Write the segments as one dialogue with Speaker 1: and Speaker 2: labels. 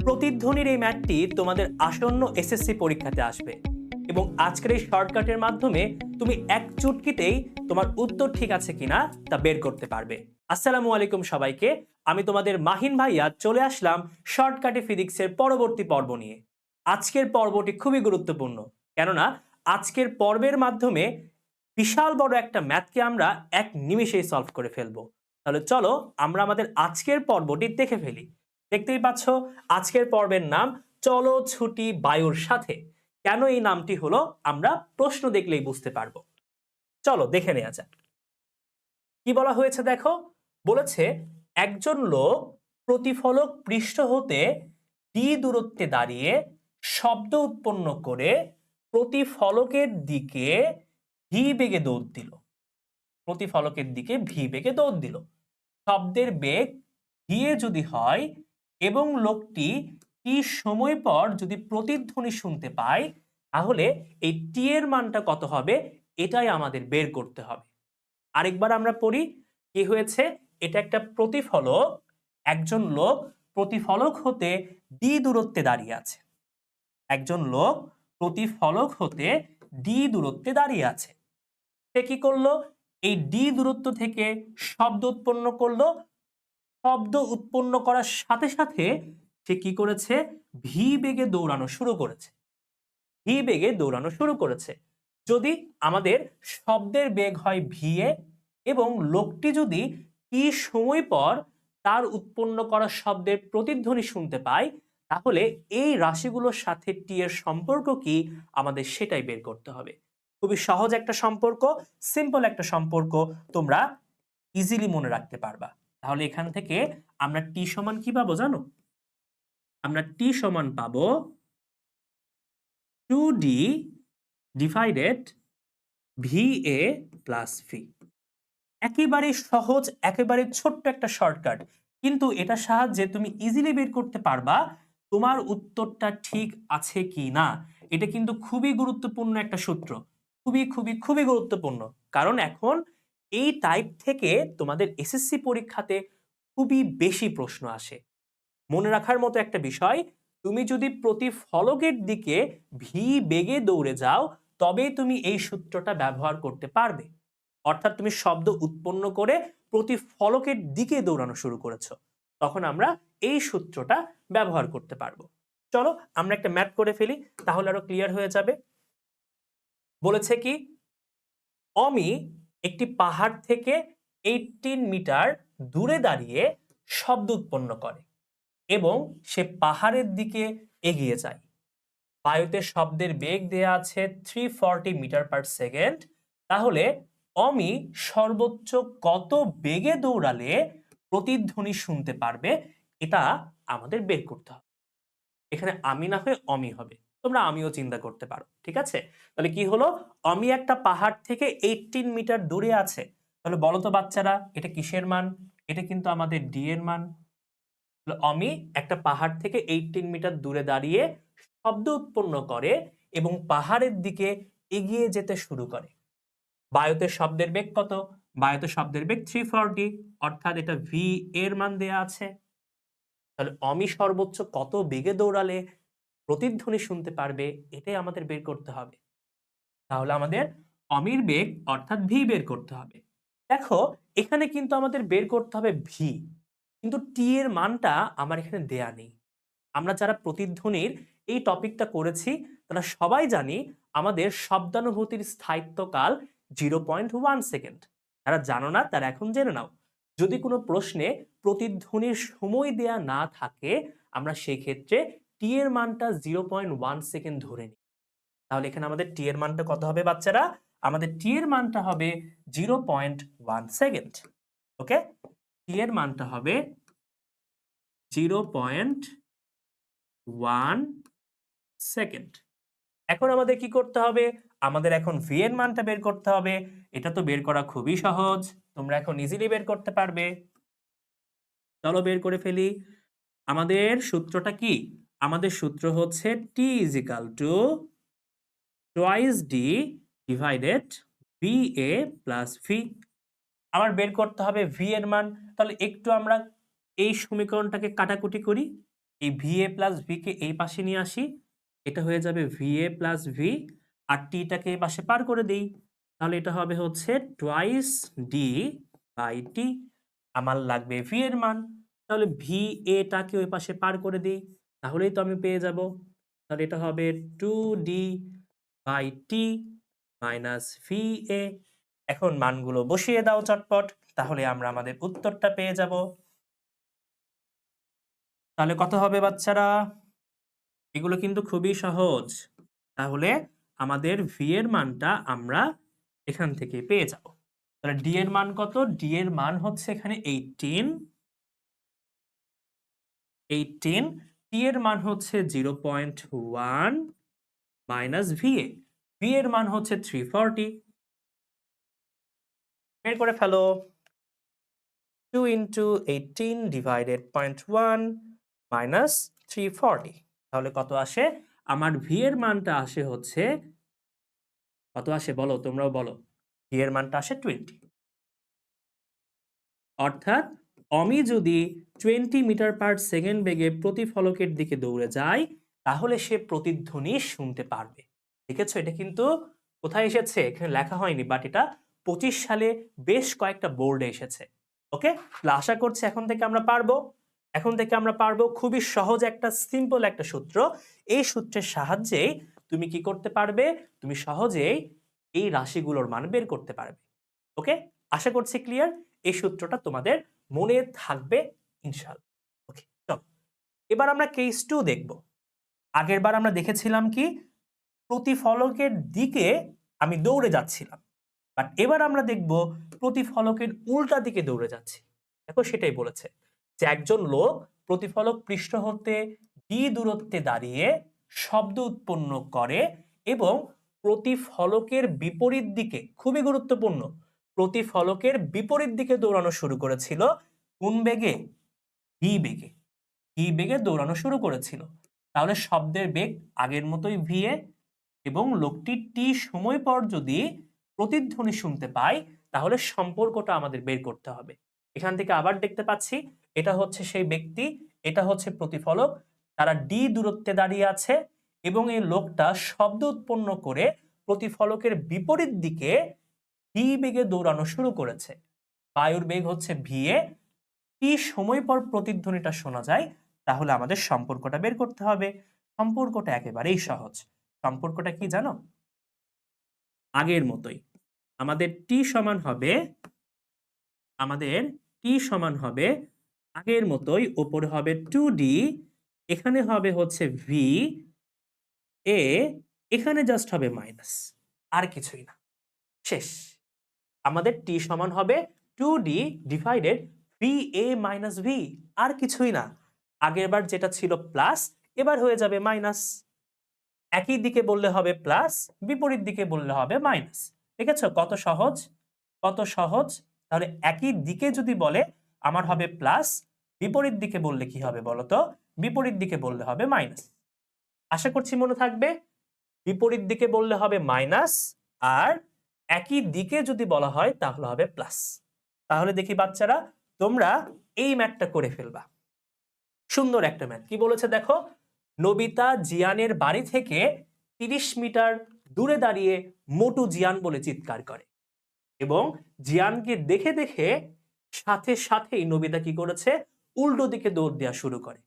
Speaker 1: প্রতিধ্বনির এই ম্যাথটি তোমাদের আসন্ন এসএসসি পরীক্ষাতে আসবে এবং আজকের এই শর্টকাটের মাধ্যমে তুমি এক চুটকিতেই তোমার উত্তর ঠিক আছে কিনা তা বের করতে পারবে। আসসালামু আলাইকুম সবাইকে, আমি তোমাদের মাহিন ভাইয়া চলে আসলাম শর্টকাটে ফিজিক্সের পরবর্তী পর্ব নিয়ে। আজকের পর্বটি খুবই গুরুত্বপূর্ণ, কেননা আজকের পর্বের মাধ্যমে বিশাল বড় একটা ম্যাথকে আমরা এক নিমেষেই সলভ করে ফেলবো। তাহলে চলো আমরা আমাদের আজকের পর্বটি দেখে ফেলি। দেখতেই পাচ্ছ, আজকের পর্বের নাম চলো ছুটি বায়ুর সাথে। কেন এই নামটি হলো আমরা প্রশ্ন দেখলেই বুঝতে পারবো। চলো দেখে নেওয়া যাক কি বলা হয়েছে। দেখো, বলেছে একজন লোক প্রতিফলক পৃষ্ঠ হতে ডি দূরত্বে দাঁড়িয়ে শব্দ উৎপন্ন করে প্রতিফলকের দিকে ভি বেগে দৌড় দিল। প্রতিফলকের দিকে ভি বেগে দৌড় দিল। শব্দের বেগ ভি এ যদি হয় এবং লোকটি টি সময় পর যদি প্রতিধ্বনি শুনতে পায়, তাহলে এই টি এর মানটা কত হবে এটাই আমাদের বের করতে হবে। আরেকবার আমরা পড়ি কি হয়েছে। এটা একটা প্রতিফলক, একজন লোক প্রতিফলক হতে ডি দূরত্বে দাঁড়িয়ে আছে। একজন লোক প্রতিফলক হতে ডি দূরত্বে দাঁড়িয়ে আছে। সে কি করলো? এই ডি দূরত্ব থেকে শব্দ উৎপন্ন করলো। শব্দ উৎপন্ন করার সাথে সাথে সে কি করেছে? ভি বেগে দৌড়ানো শুরু করেছে। ভি বেগে দৌড়ানো শুরু করেছে। যদি আমাদের শব্দের বেগ হয় ভি এ এবং লোকটি যদি টি সময় পর তার উৎপন্ন করা শব্দের প্রতিধ্বনি শুনতে পায়, তাহলে এই রাশিগুলোর সাথে টি এর সম্পর্ক কি আমাদের সেটাই বের করতে হবে। খুবই সহজ একটা সম্পর্ক, সিম্পল একটা সম্পর্ক, তোমরা ইজিলি মনে রাখতে পারবা। তাহলে এখান থেকে আমরা টি সমান কি পাবো জানো? আমরা টি সমান পাবো 2d divided VA plus V. একেবারে সহজ, একেবারে ছোট্ট একটা শর্টকাট, কিন্তু এটার সাহায্যে তুমি ইজিলি বের করতে পারবা তোমার উত্তরটা ঠিক আছে কি না। এটা কিন্তু খুবই গুরুত্বপূর্ণ একটা সূত্র, খুবই খুবই খুবই গুরুত্বপূর্ণ। কারণ এখন এই টাইপ থেকে তোমাদের এসএসসি পরীক্ষাতে খুবই বেশি প্রশ্ন আসে। মনে রাখার মতো একটা বিষয়, তুমি যদি প্রতিফলকের দিকে ভি বেগে দৌড়ে যাও, তবেই তুমি এই সূত্রটা ব্যবহার করতে পারবে। অর্থাৎ তুমি শব্দ উৎপন্ন করে প্রতিফলকের দিকে দৌড়ানো শুরু করেছো, তখন আমরা এই সূত্রটা ব্যবহার করতে পারবো। চলো আমরা একটা ম্যাথ করে ফেলি, তাহলে আরো ক্লিয়ার হয়ে যাবে। বলেছে কি, অমি একটি পাহাড় থেকে 18 মিটার দূরে দাঁড়িয়ে শব্দ উৎপন্ন করে এবং সে পাহাড়ের দিকে এগিয়ে যায়। বায়ুতে শব্দের বেগ দেয়া আছে 340 মিটার পার সেকেন্ড। তাহলে অমি সর্বোচ্চ কত বেগে দৌড়ালে প্রতিধ্বনি শুনতে পারবে, এটা আমাদের বের করতে হবে। এখানে আমি না হয়ে অমি হবে, তোমরা আমিও চিন্তা করতে পারো, ঠিক আছে? তাহলে কি হলো? অমি একটা পাহাড় থেকে 18 মিটার দূরে আছে। তাহলে বলো তো বাচ্চারা, এটা কিসের মান? এটা কিন্তু আমাদের ডি এর মান। অমি একটা পাহাড় থেকে 18 মিটার দূরে দাঁড়িয়ে শব্দ উৎপন্ন করে এবং পাহাড়ের দিকে এগিয়ে যেতে শুরু করে। বায়ুতে শব্দের বেগ কত? বায়ুতে শব্দের বেগ 340, অর্থাৎ এটা ভি এর মান দেয়া আছে। তাহলে অমি সর্বোচ্চ কত বেগে দৌড়ালে প্রতিধ্বনি শুনতে পারবে, এটাই আমাদের বের করতে হবে। তাহলে আমাদের অমির বেগ অর্থাৎ ভি বের করতে হবে। দেখো, এখানে কিন্তু আমাদের বের করতে হবে ভি, কিন্তু টি এর মানটা আমার এখানে দেয়া নেই। আমরা যারা প্রতিধ্বনির এই টপিকটা করেছি তারা সবাই জানি আমাদের শব্দানুভূতির স্থায়িত্বকাল 0.1 সেকেন্ড। যারা জানো না তারা এখন জেনে নাও। যদি কোনো প্রশ্নে প্রতিধ্বনির সময় দেয়া না থাকে, আমরা সেই ক্ষেত্রে টি এর মানটা 0.1 সেকেন্ড ধরে নিই। তাহলে এখানে আমাদের টি এর মানটা কত হবে বাচ্চারা? আমাদের টি এর মানটা হবে 0.1 সেকেন্ড। ওকে, টি এর মানটা হবে 0.1 সেকেন্ড। এখন আমাদের কি করতে হবে? আমাদের এখন ভি এর মানটা বের করতে হবে। এটা তো বের করা খুবই সহজ, তোমরা এখন ইজিলি বের করতে পারবে। চলো বের করে ফেলি। আমাদের সূত্রটা কি? আমাদের সূত্র হচ্ছে T is equal to twice D divided V A plus V. আমার বের করতে হবে ভি এর মান। তাহলে একটু আমরা এই সমীকরণটাকে কাটাকুটি করি। এই VA প্লাস V কে এই পাশে নিয়ে আসি, এটা হয়ে যাবে VA প্লাস V, আর টিটাকে এই পাশে পার করে দেই, তাহলে এটা হবে হচ্ছে টুয়াইস ডি বাই টি। আমার লাগবে V এর মান, তাহলে VA টাকে ওই পাশে পার করে দিই, তাহলেই তো আমি পেয়ে যাব। তাহলে এটা হবে 2D by T minus VA। এখন মানগুলো বসিয়ে দাও চটপট, তাহলে আমরা আমাদের উত্তরটা পেয়ে যাব। তাহলে কত হবে বাচ্চারা? এগুলো কিন্তু খুবই সহজ। তাহলে আমাদের V এর মানটা আমরা এখান থেকে পেয়ে যাব। তাহলে D এর মান কত? D এর মান হচ্ছে এখানে 18, T এর মান হচ্ছে 0.1 মাইনাস VA, V এর মান হচ্ছে 340। বের করে ফেলো। 2 into 18 divided 0.1 minus 340, তাহলে কত আসে? আমার V এর মানটা আসে হচ্ছে, কত আসে বলো, তোমরাও বলো। V এর মানটা আসে 20। অর্থাৎ অমি যদি 20 মিটার পার সেকেন্ড বেগে প্রতিফলকের দিকে দৌড়ে যায়, তাহলে সে প্রতিধ্বনি শুনতে পারবে। দেখেছো, এটা কিন্তু কোথায় এসেছে? এখানে লেখা হয়নি, বাট এটা 25 সালে বেশ কয়েকটা বোর্ডে এসেছে। ওকে, আশা করছি এখন থেকে আমরা পারবো। খুবই সহজ একটা সিম্পল একটা সূত্র। এই সূত্রের সাহায্যেই তুমি কি করতে পারবে? তুমি সহজেই এই রাশিগুলোর মান বের করতে পারবে। ওকে, আশা করছি ক্লিয়ার। এই সূত্রটা তোমাদের মনে থাকবে ইনশাআল্লাহ। ওকে, চলো এবার আমরা কেস 2 দেখব। আগেরবার আমরা দেখেছিলাম কি, প্রতিফলকের দিকে আমি দৌড়ে যাচ্ছিলাম, বাট এবার আমরা দেখব প্রতিফলকের উল্টা দিকে দৌড়ে যাচ্ছি। দেখো, সেটাই বলেছে যে একজন লোক প্রতিফলক পৃষ্ঠ হতে ডি দূরত্বে দাঁড়িয়ে শব্দ উৎপন্ন করে এবং প্রতিফলকের বিপরীত দিকে, খুবই গুরুত্বপূর্ণ, প্রতিফলকের বিপরীত দিকে দৌড়ানো শুরু করেছিল। কোন বেগে? ভি বেগে দৌড়ানো শুরু করেছিল। তাহলে শব্দের বেগ আগের মতোই VA, এবং লোকটি টি সময় পর যদি প্রতিধ্বনি শুনতে পায়, তাহলে সম্পর্কটা আমাদের বের করতে হবে। এখান থেকে আবার দেখতে পাচ্ছি, এটা হচ্ছে সেই ব্যক্তি, এটা হচ্ছে প্রতিফলক, তারা ডি দূরত্বে দাঁড়িয়ে আছে এবং এই লোকটা শব্দ উৎপন্ন করে প্রতিফলকের বিপরীত দিকে ভি বেগে দৌড়ানো শুরু করেছে। বায়ুর বেগ হচ্ছে VA, টি সময় পর প্রতিধ্বনিটা শোনা যায়, তাহলে আমাদের সম্পর্কটা বের করতে হবে। সম্পর্কটা একেবারেই সহজ। সম্পর্কটা কি জানো? আগের মতোই আমাদের টি সমান হবে, আগের মতোই, উপরে হবে 2D, এখানে হবে হচ্ছে VA, এখানে জাস্ট হবে মাইনাস, আর কিছুই না, শেষ। আমাদের টি সমান হবে 2D divided VA minus V, আর কিছুই না। আগেরবার যেটা ছিল প্লাস, এবার হয়ে যাবে মাইনাস। একই দিকে বললে হবে প্লাস, বিপরীত দিকে বললে হবে মাইনাস। দেখেছো কত সহজ, কত সহজ। তাহলে একই দিকে যদি বলে আমার হবে প্লাস, বিপরীত দিকে বললে কি হবে বলো তো? বিপরীত দিকে বললে হবে মাইনাস। আশা করছি মনে থাকবে। বিপরীত দিকে বললে হবে মাইনাস, আর একই দিকে যদি বলা হয় তাহলে হবে প্লাস। তাহলে দেখি বাচ্চারা, তোমরা এই ম্যাথটা করে ফেলবা। সুন্দর একটা ম্যাথ। কি বলেছে দেখো, নবিতা জিয়ানের বাড়ি থেকে 30 মিটার দূরে দাঁড়িয়ে মোটু জিয়ান বলে চিৎকার করে এবং জিয়ানকে দেখে দেখে সাথে সাথেই নবিতা কি করেছে? উল্টো দিকে দৌড় দেওয়া শুরু করে।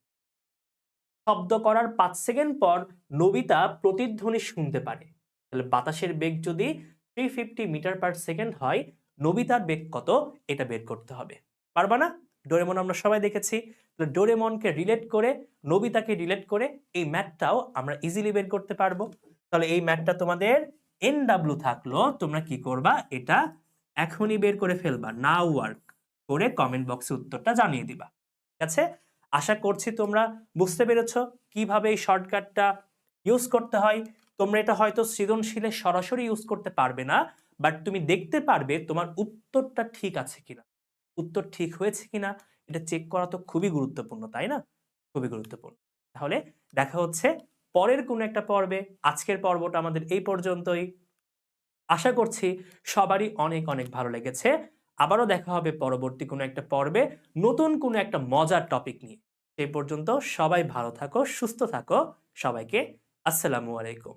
Speaker 1: শব্দ করার 5 সেকেন্ড পর নবিতা প্রতিধ্বনি শুনতে পারে। তাহলে বাতাসের বেগ যদি 350 মিটার পার সেকেন্ড হয়, নবিতার বেগ কত এটা বের করতে হবে। পারবা না? ডোরেমন আমরা সবাই দেখেছি। তাহলে ডোরেমনকে রিলেট করে, নবিতাকে রিলেট করে এই ম্যাথটাও আমরা ইজিলি বের করতে পারবো। তাহলে এই ম্যাথটা তোমাদের NW থাকলো, তোমরা কি করবা? এটা এখনই বের করে ফেলবা, নাও ওয়ার্ক করে কমেন্ট বক্সে উত্তরটা জানিয়ে দিবা। ঠিক আছে? আশা করছি তোমরা বুঝতে পেরেছো কিভাবে এই শর্টকাটটা ইউজ করতে হয়। তোমরা এটা হয়তো সৃজনশীলে সরাসরি ইউজ করতে পারবে না, বাট তুমি দেখতে পারবে তোমার উত্তরটা ঠিক আছে কিনা, উত্তর ঠিক হয়েছে কিনা, এটা চেক করা তো খুবই গুরুত্বপূর্ণ, তাই না? খুবই গুরুত্বপূর্ণ। তাহলে দেখা হচ্ছে পরের কোনো একটা পর্বে। আজকের পর্বটা আমাদের এই পর্যন্তই। আশা করছি সবারই অনেক অনেক ভালো লেগেছে। আবারও দেখা হবে পরবর্তী কোনো একটা পর্বে নতুন কোনো একটা মজার টপিক নিয়ে। সেই পর্যন্ত সবাই ভালো থাকো, সুস্থ থাকো। সবাইকে আসসালামু আলাইকুম।